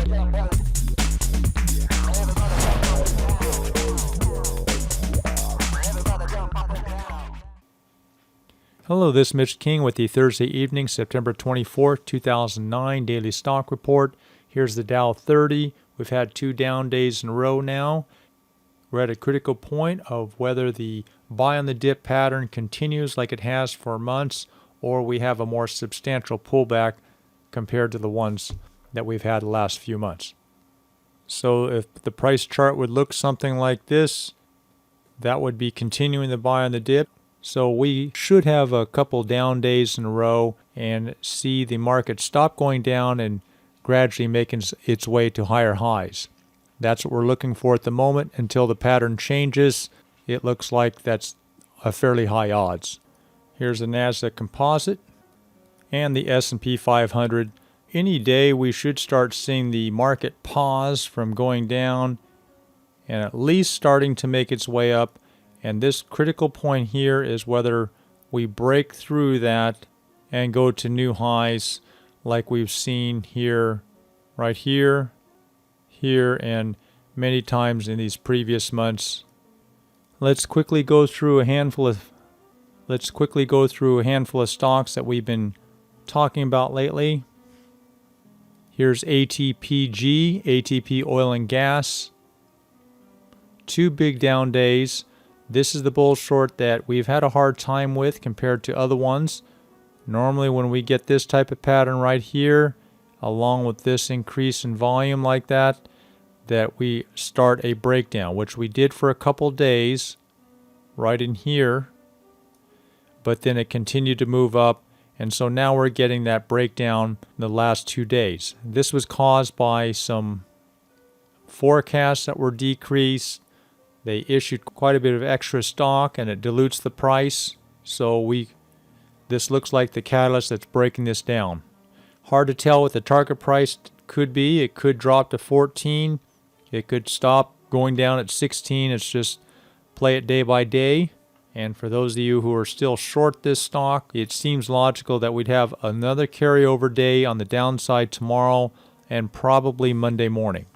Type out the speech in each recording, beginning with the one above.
Hello, this is Mitch King with the Thursday evening, September 24th, 2009 Daily Stock Report. Here's the Dow 30. We've had 2 down days in a row now. We're at a critical point of whether the buy on the dip pattern continues like it has for months, or we have a more substantial pullback compared to the ones that we've had the last few months. So if the price chart would look something like this, that would be continuing the buy on the dip. So we should have a couple down days in a row and see the market stop going down and gradually making its way to higher highs. That's what we're looking for at the moment. Until the pattern changes, it looks like that's a fairly high odds. Here's the Nasdaq Composite and the S&P 500. Any day we should start seeing the market pause from going down and at least starting to make its way up. And this critical point here is whether we break through that and go to new highs like we've seen here, right here, and many times in these previous months. Let's quickly go through a handful of stocks that we've been talking about lately. Here's ATPG, ATP Oil and Gas. 2 big down days. This is the bull short that we've had a hard time with compared to other ones. Normally when we get this type of pattern right here, along with this increase in volume like that we start a breakdown, which we did for a couple days right in here. But then it continued to move up, and so now we're getting that breakdown in the last 2 days. This was caused by some forecasts that were decreased. They issued quite a bit of extra stock and it dilutes the price. So this looks like the catalyst that's breaking this down. Hard to tell what the target price could be. It could drop to 14. It could stop going down at 16. It's just play it day by day. And for those of you who are still short this stock, it seems logical that we'd have another carryover day on the downside tomorrow and probably Monday morning.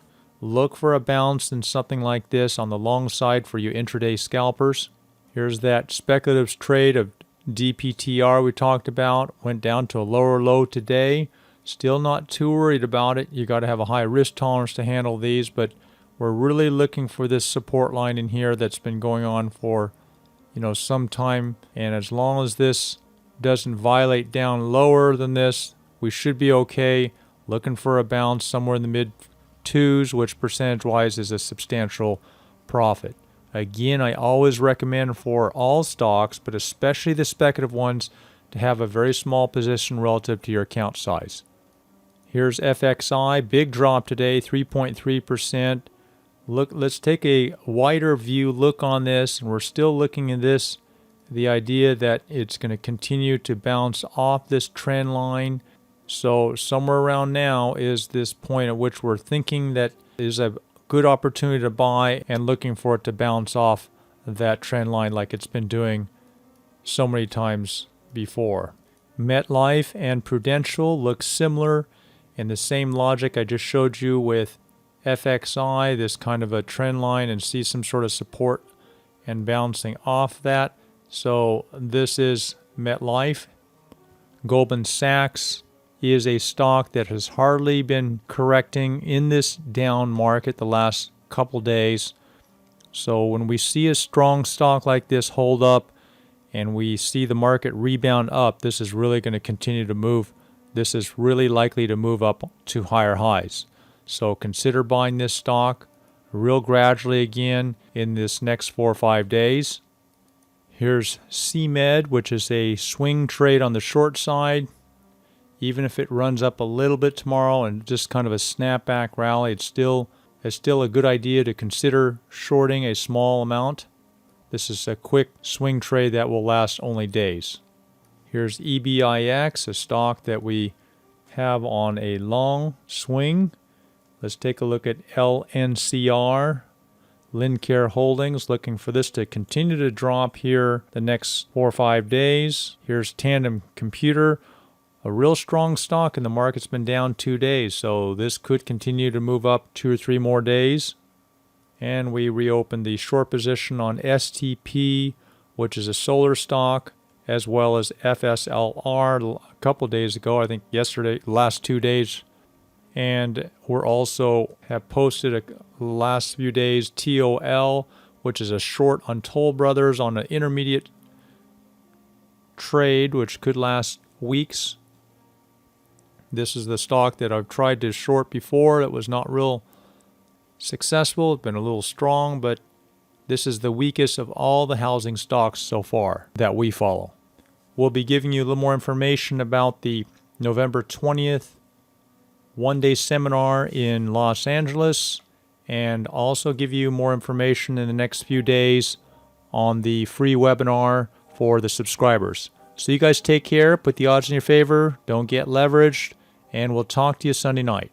Look for a bounce in something like this on the long side for you intraday scalpers. Here's that speculative trade of DPTR we talked about. Went down to a lower low today. Still not too worried about it. You got to have a high risk tolerance to handle these, but we're really looking for this support line in here that's been going on for some time. And as long as this doesn't violate down lower than this, we should be okay. Looking for a bounce somewhere in the mid 2s, which percentage-wise is a substantial profit. Again, I always recommend for all stocks, but especially the speculative ones, to have a very small position relative to your account size. Here's FXI, big drop today, 3.3%. Let's take a wider view look on this, and we're still looking at this, the idea that it's going to continue to bounce off this trend line. So somewhere around now is this point at which we're thinking that is a good opportunity to buy and looking for it to bounce off that trend line like it's been doing so many times before. MetLife and Prudential look similar in the same logic I just showed you with FXI, this kind of a trend line, and see some sort of support and bouncing off that. So this is MetLife. Goldman Sachs is a stock that has hardly been correcting in this down market the last couple days. So when we see a strong stock like this hold up and we see the market rebound up, this is really going to continue to move. This is really likely to move up to higher highs. So consider buying this stock real gradually again in this next 4 or 5 days. Here's CMED, which is a swing trade on the short side. Even if it runs up a little bit tomorrow and just kind of a snapback rally, it's still a good idea to consider shorting a small amount. This is a quick swing trade that will last only days. Here's EBIX, a stock that we have on a long swing. Let's take a look at LNCR, Lincare Holdings, looking for this to continue to drop here the next 4 or 5 days. Here's Tandem Computer, a real strong stock, and the market's been down 2 days, so this could continue to move up 2 or 3 more days. And we reopened the short position on STP, which is a solar stock, as well as FSLR a couple days ago, I think yesterday, last 2 days. And we're also have posted the last few days TOL, which is a short on Toll Brothers on an intermediate trade, which could last weeks. This is the stock that I've tried to short before. It was not real successful. It's been a little strong, but this is the weakest of all the housing stocks so far that we follow. We'll be giving you a little more information about the November 20th one-day seminar in Los Angeles, and also give you more information in the next few days on the free webinar for the subscribers. So you guys take care, put the odds in your favor, don't get leveraged, and we'll talk to you Sunday night.